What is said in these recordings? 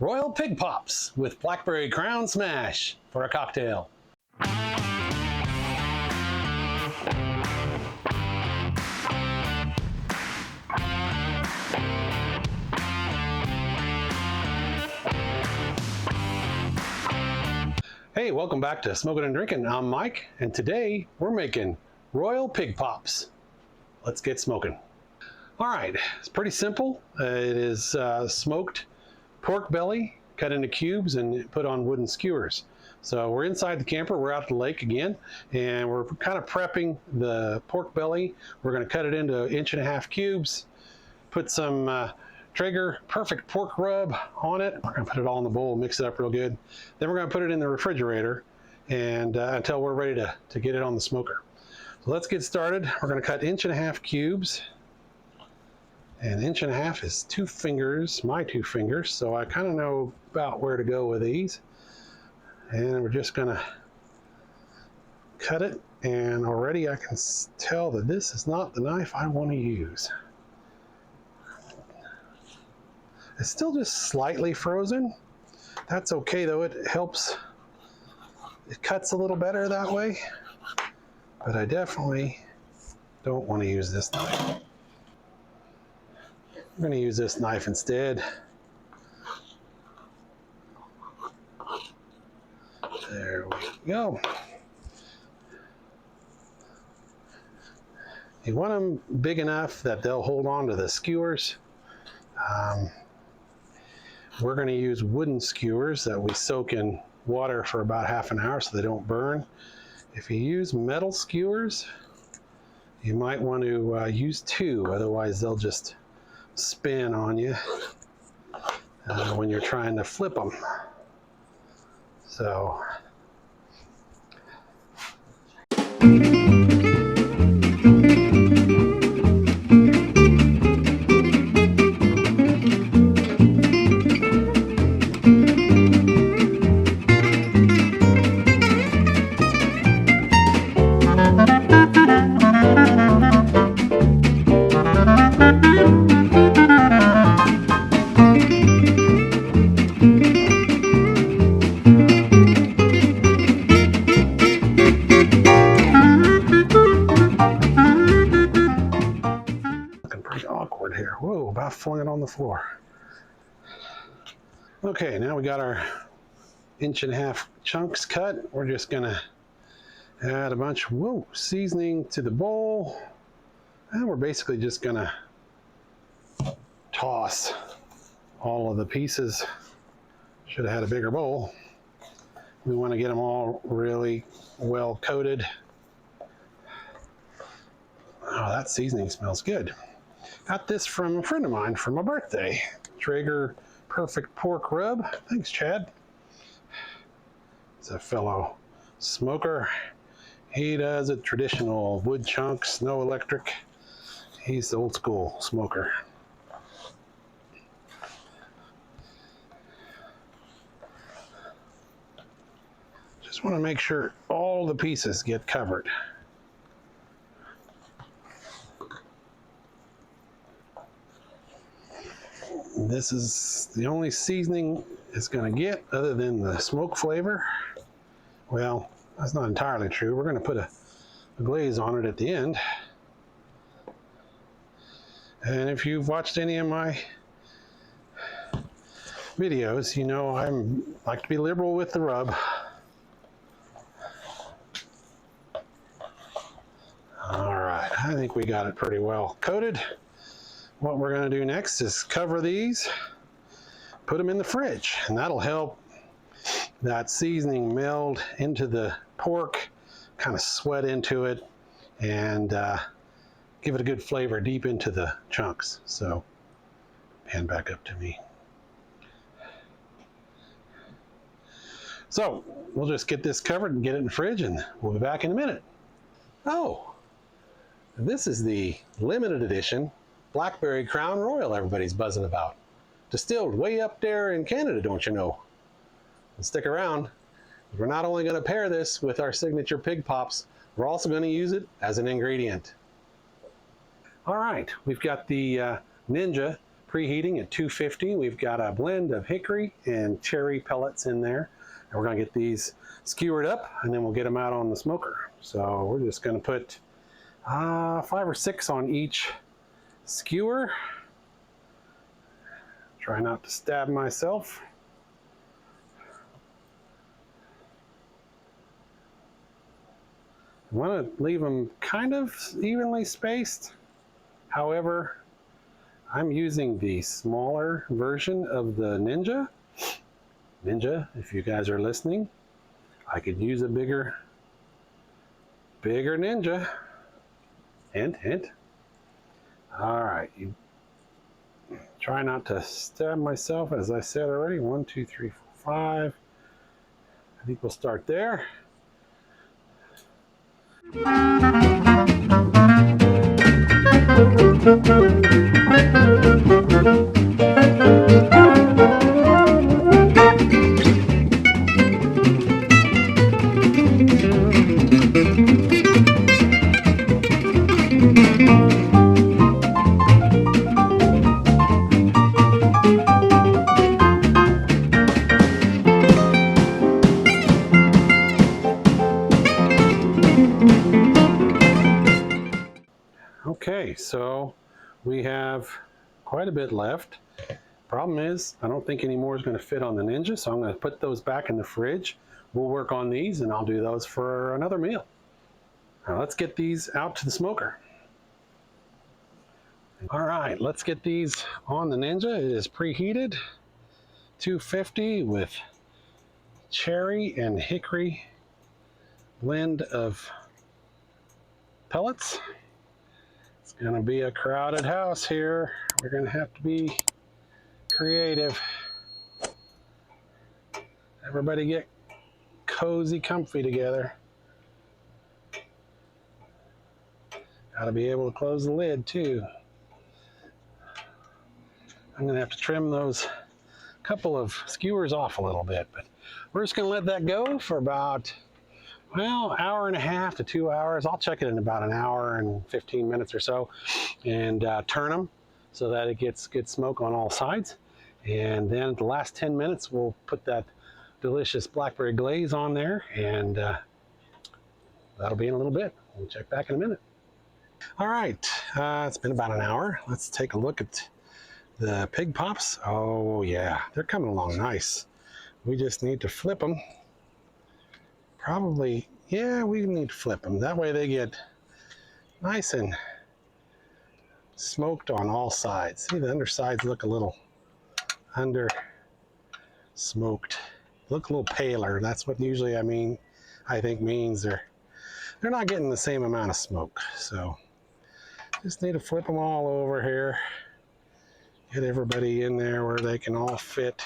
Royal Pig Pops with Blackberry Crown Smash for a cocktail. Hey, welcome back to Smokin' and Drinkin'. I'm Mike, and today we're making Royal Pig Pops. Let's get smoking. All right, it's pretty simple. It is smoked pork belly cut into cubes and put on wooden skewers. So we're inside the camper, we're out at the lake again, and we're kind of prepping the pork belly. We're going to cut it into 1.5 inch cubes, put some Traeger perfect pork rub on it. We're going to put it all in the bowl, mix it up real good. Then we're going to put it in the refrigerator and until we're ready to get it on the smoker. So let's get started. We're going to cut 1.5 inch cubes. And 1.5 inch is 2 fingers, my 2 fingers, so I kind of know about where to go with these. And we're just going to cut it, and already I can tell that this is not the knife I want to use. It's still just slightly frozen. That's okay though, it helps. It cuts a little better that way, but I definitely don't want to use this knife. I'm going to use this knife instead. There we go. You want them big enough that they'll hold on to the skewers. We're going to use wooden skewers that we soak in water for about half an hour so they don't burn. If you use metal skewers, you might want to use 2, otherwise they'll just spin on you when you're trying to flip them. So awkward here. Whoa, about flung it on the floor. Okay, now we got our 1.5 inch chunks cut. We're just gonna add a bunch of seasoning to the bowl. And we're basically just gonna toss all of the pieces. Should have had a bigger bowl. We want to get them all really well coated. Oh, that seasoning smells good. Got this from a friend of mine for my birthday. Traeger perfect pork rub. Thanks, Chad. It's a fellow smoker. He does it traditional wood chunks, no electric. He's the old school smoker. Just want to make sure all the pieces get covered. This is the only seasoning it's going to get other than the smoke flavor. Well, that's not entirely true. We're going to put a glaze on it at the end. And if you've watched any of my videos, you know I like to be liberal with the rub. All right, I think we got it pretty well coated. What we're going to do next is cover these, put them in the fridge, and that'll help that seasoning meld into the pork, kind of sweat into it, and give it a good flavor deep into the chunks. So, pan back up to me. So, we'll just get this covered and get it in the fridge, and we'll be back in a minute. Oh, this is the limited edition Blackberry Crown Royal everybody's buzzing about. Distilled way up there in Canada, don't you know? And stick around. We're not only going to pair this with our signature pig pops, we're also going to use it as an ingredient. All right, we've got the Ninja preheating at 250. We've got a blend of hickory and cherry pellets in there. And we're gonna get these skewered up and then we'll get them out on the smoker. So we're just gonna put 5 or 6 on each skewer. Try not to stab myself. I want to leave them kind of evenly spaced. However, I'm using the smaller version of the Ninja. If you guys are listening, I could use a bigger Ninja. Hint, hint. All right, you try not to stab myself, as I said already. 1, 2, 3, 4, 5. I think we'll start there. Okay, so we have quite a bit left. Problem is, I don't think any more is going to fit on the Ninja, so I'm going to put those back in the fridge. We'll work on these and I'll do those for another meal. Now let's get these out to the smoker. All right, let's get these on the Ninja. It is preheated, 250 with cherry and hickory blend of pellets. It's going to be a crowded house here. We're going to have to be creative. Everybody get cozy, comfy together. Got to be able to close the lid too. I'm going to have to trim those couple of skewers off a little bit, but we're just going to let that go for about, well, hour and a half to 2 hours. I'll check it in about an hour and 15 minutes or so and turn them so that it gets good smoke on all sides. And then at the last 10 minutes, we'll put that delicious blackberry glaze on there, and that'll be in a little bit. We'll check back in a minute. All right, it's been about an hour. Let's take a look at the pig pops. Oh yeah, they're coming along nice. We just need to flip them. Probably, yeah, we need to flip them. That way they get nice and smoked on all sides. See, the undersides look a little under smoked. Look a little paler. That's what usually I think means they're not getting the same amount of smoke. So just need to flip them all over here. Get everybody in there where they can all fit.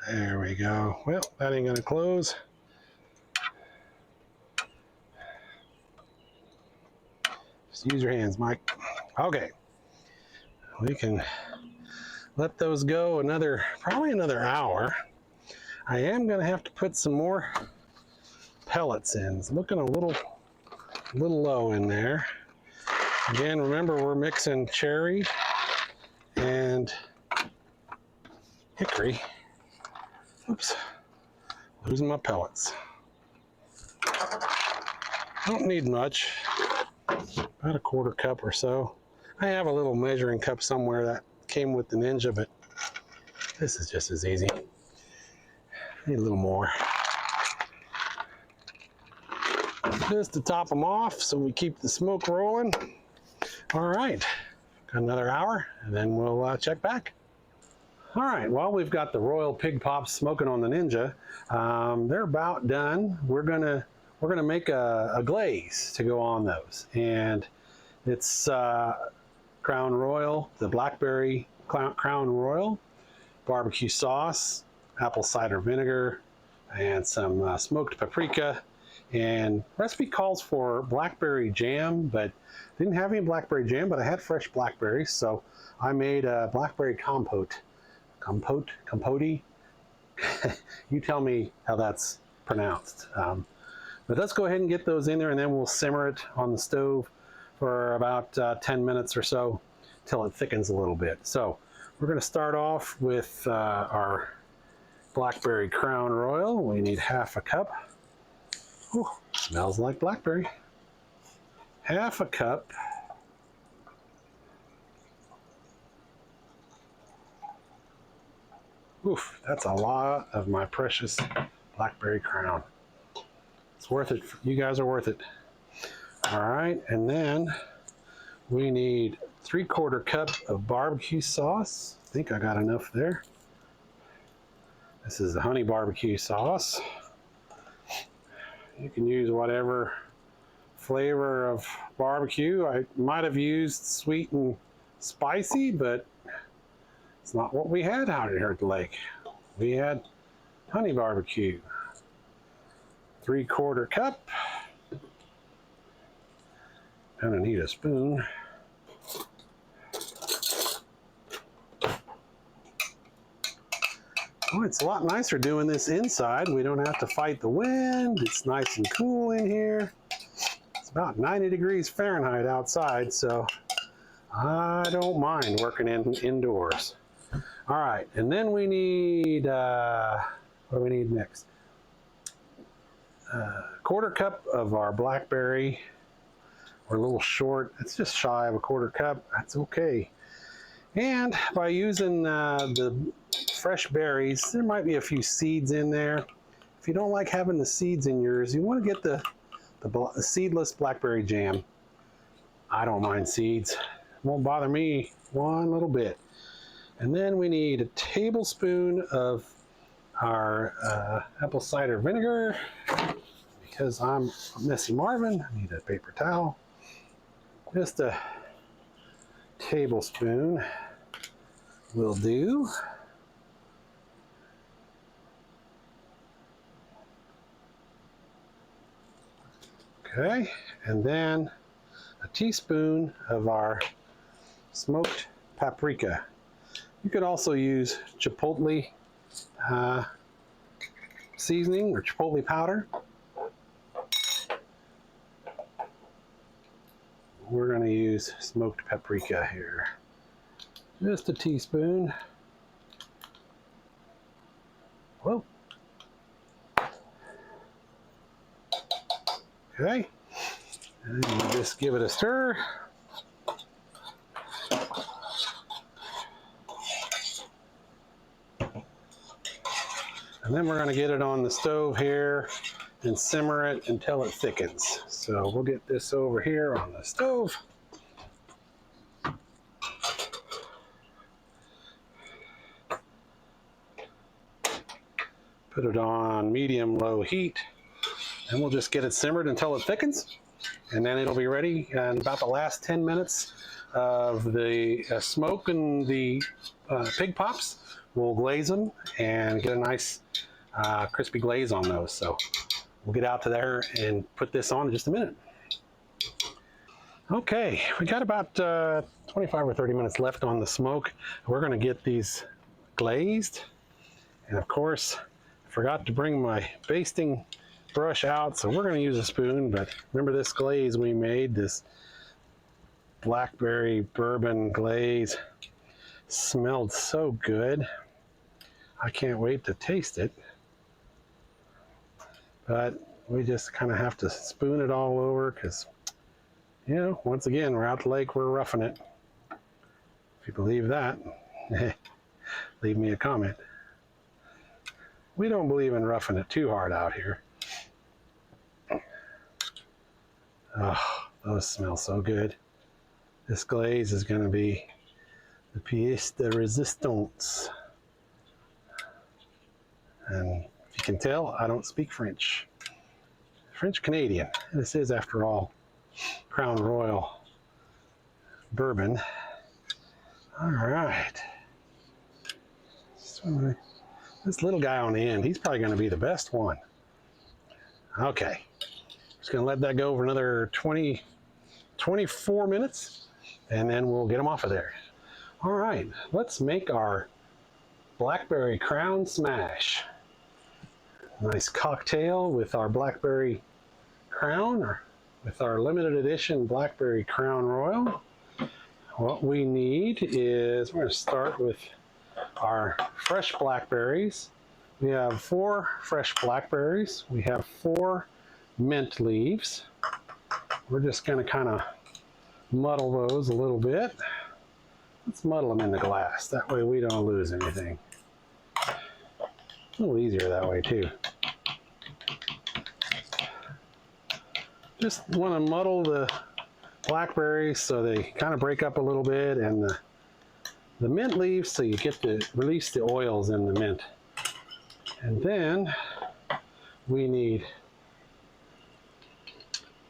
There we go. Well, that ain't gonna close. Just use your hands, Mike. Okay. We can let those go probably another hour. I am gonna have to put some more pellets in. It's looking a little low in there. Again, remember we're mixing cherry and hickory. Oops, losing my pellets. Don't need much, about a 1/4 cup or so. I have a little measuring cup somewhere that came with the Ninja, but this is just as easy. Need a little more. Just to top them off so we keep the smoke rolling. All right, got another hour and then we'll check back. All right, well, we've got the Royal Pig Pops smoking on the Ninja. They're about done. We're gonna make a glaze to go on those, and it's Crown Royal, the Blackberry Crown Royal, barbecue sauce, apple cider vinegar, and some smoked paprika. And recipe calls for blackberry jam, but didn't have any blackberry jam, but I had fresh blackberries, so I made a blackberry compote. Compote? You tell me how that's pronounced. But let's go ahead and get those in there, and then we'll simmer it on the stove for about 10 minutes or so till it thickens a little bit. So we're going to start off with our Blackberry Crown Royal. We need half a cup. Ooh, smells like blackberry. Half a cup. Oof, that's a lot of my precious Blackberry Crown. It's worth it. You guys are worth it. All right, and then we need 3/4 cup of barbecue sauce. I think I got enough there. This is the honey barbecue sauce. You can use whatever flavor of barbecue. I might have used sweet and spicy, but it's not what we had out here at the lake. We had honey barbecue. 3/4 cup. Gonna need a spoon. Oh, it's a lot nicer doing this inside. We don't have to fight the wind. It's nice and cool in here. It's about 90 degrees Fahrenheit outside, so I don't mind working indoors. All right, and then we need, what do we need next? 1/4 cup of our blackberry. We're a little short. It's just shy of a 1/4 cup. That's okay. And by using the fresh berries, there might be a few seeds in there. If you don't like having the seeds in yours, you want to get the seedless blackberry jam. I don't mind seeds. It won't bother me one little bit. And then we need a tablespoon of our apple cider vinegar. Because I'm a messy Marvin, I need a paper towel. Just a tablespoon will do. Okay, and then a teaspoon of our smoked paprika. You could also use chipotle seasoning or chipotle powder. We're going to use smoked paprika here. Just a teaspoon. Whoa. Okay. And then you just give it a stir. And then we're going to get it on the stove here and simmer it until it thickens. So we'll get this over here on the stove. Put it on medium-low heat, and we'll just get it simmered until it thickens. And then it'll be ready in about the last 10 minutes of the smoke and the pig pops. We'll glaze them and get a nice crispy glaze on those. So we'll get out to there and put this on in just a minute. Okay, we got about 25 or 30 minutes left on the smoke. We're going to get these glazed. And of course, I forgot to bring my basting brush out, so we're going to use a spoon. But remember this glaze we made, this blackberry bourbon glaze, smelled so good. I can't wait to taste it. But we just kind of have to spoon it all over because, you know, once again, we're out the lake, we're roughing it. If you believe that, leave me a comment. We don't believe in roughing it too hard out here. Oh, those smell so good. This glaze is going to be the pièce de résistance. And if you can tell, I don't speak French. French Canadian. This is, after all, Crown Royal bourbon. All right. This little guy on the end, he's probably going to be the best one. Okay. Just going to let that go for another 24 minutes, and then we'll get them off of there. All right, let's make our Blackberry Crown Smash. Nice cocktail with our Blackberry Crown, or with our limited edition Blackberry Crown Royal. What we need is, we're going to start with our fresh blackberries. We have 4 fresh blackberries. We have 4 mint leaves. We're just going to kind of muddle those a little bit. Let's muddle them in the glass. That way we don't lose anything. A little easier that way too. Just want to muddle the blackberries so they kind of break up a little bit, and the mint leaves so you get to release the oils in the mint. And then we need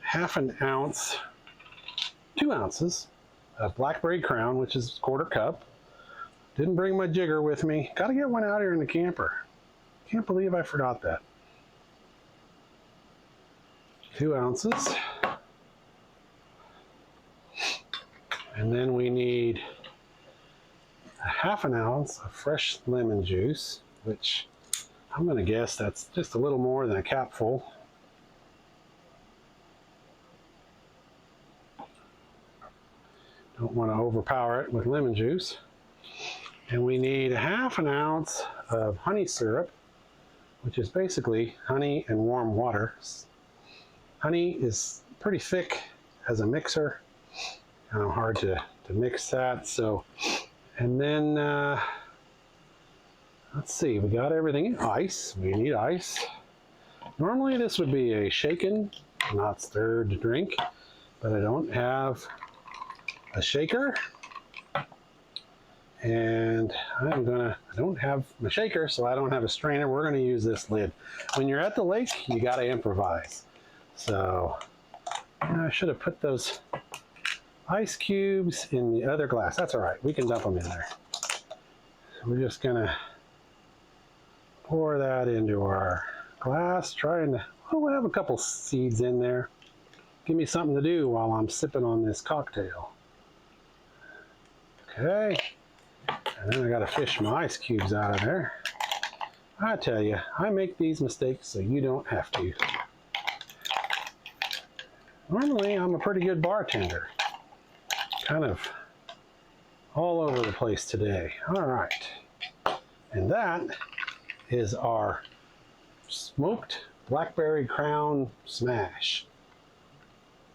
half an ounce, 2 ounces of Blackberry Crown, which is 1/4 cup. Didn't bring my jigger with me. Got to get one out here in the camper. Can't believe I forgot that. 2 ounces. And then we need a half an ounce of fresh lemon juice, which I'm going to guess that's just a little more than a capful. Don't want to overpower it with lemon juice. And we need a half an ounce of honey syrup, which is basically honey and warm water. Honey is pretty thick as a mixer, kind of hard to mix that. So, and then let's see, we got everything. Ice, we need ice. Normally this would be a shaken, not stirred drink, but I don't have a shaker, and I don't have my shaker, so I don't have a strainer. We're gonna use this lid. When you're at the lake, you gotta improvise. So I should have put those ice cubes in the other glass. That's all right, we can dump them in there. We're just gonna pour that into our glass, trying to, oh, we'll have a couple seeds in there. Give me something to do while I'm sipping on this cocktail. Okay, and then I gotta fish my ice cubes out of there. I tell you, I make these mistakes so you don't have to. Normally, I'm a pretty good bartender. Kind of all over the place today. All right, and that is our smoked Blackberry Crown Smash.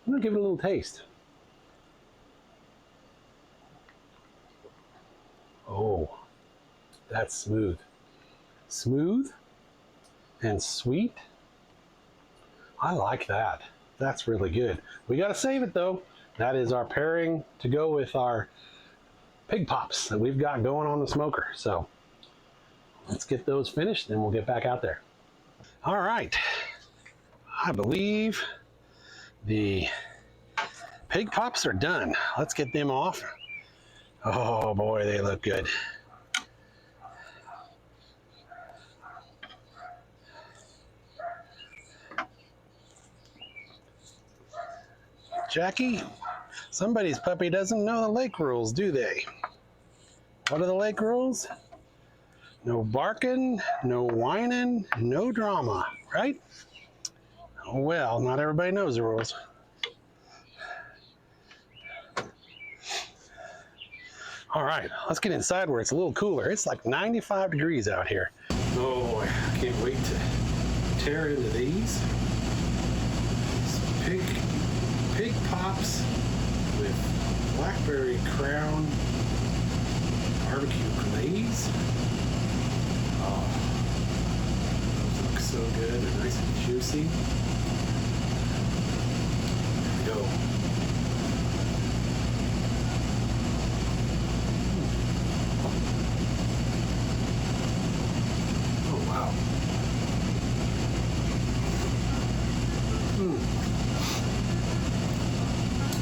I'm gonna give it a little taste. Oh, that's smooth. Smooth and sweet. I like that. That's really good. We gotta save it though. That is our pairing to go with our pig pops that we've got going on the smoker. So let's get those finished, then we'll get back out there. All right, I believe the pig pops are done. Let's get them off. Oh boy, they look good. Jackie, somebody's puppy doesn't know the lake rules, do they? What are the lake rules? No barking, no whining, no drama, right? Oh well, not everybody knows the rules. All right, let's get inside where it's a little cooler. It's like 95 degrees out here. Oh boy, I can't wait to tear into these. Pig pops with Blackberry Crown barbecue glaze. Oh, those look so good. They're nice and juicy. There we go. Oh wow.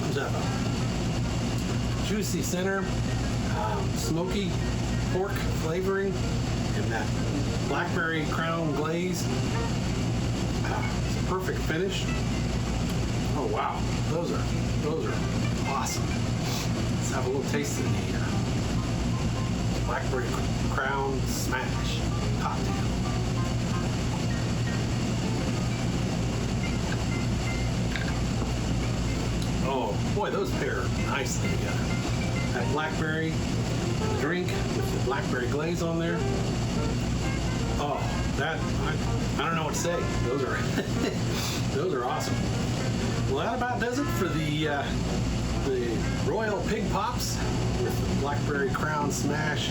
There's a juicy center, smoky pork flavoring, and that Blackberry Crown glaze. It's a perfect finish. Oh wow, those are awesome. Let's have a little taste of the Blackberry Crown Smash cocktail. Oh boy, those pair nicely together. That blackberry drink with the blackberry glaze on there. Oh, that I don't know what to say. Those are those are awesome. Well, that about does it for the Royal Pig Pops with the Blackberry Crown Smash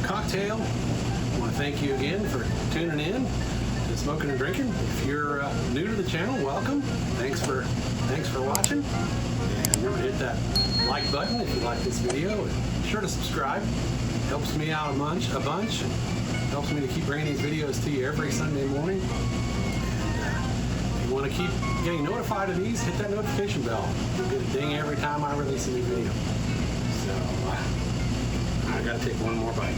cocktail. I want to thank you again for tuning in to Smokin' and Drinkin'. If you're new to the channel, welcome. Thanks for watching. And remember to hit that like button if you like this video. And be sure to subscribe. Helps me out a bunch. Helps me to keep bringing these videos to you every Sunday morning. And if you want to keep getting notified of these, hit that notification bell. You'll get a ding every time I release a new video. So I gotta take one more bite.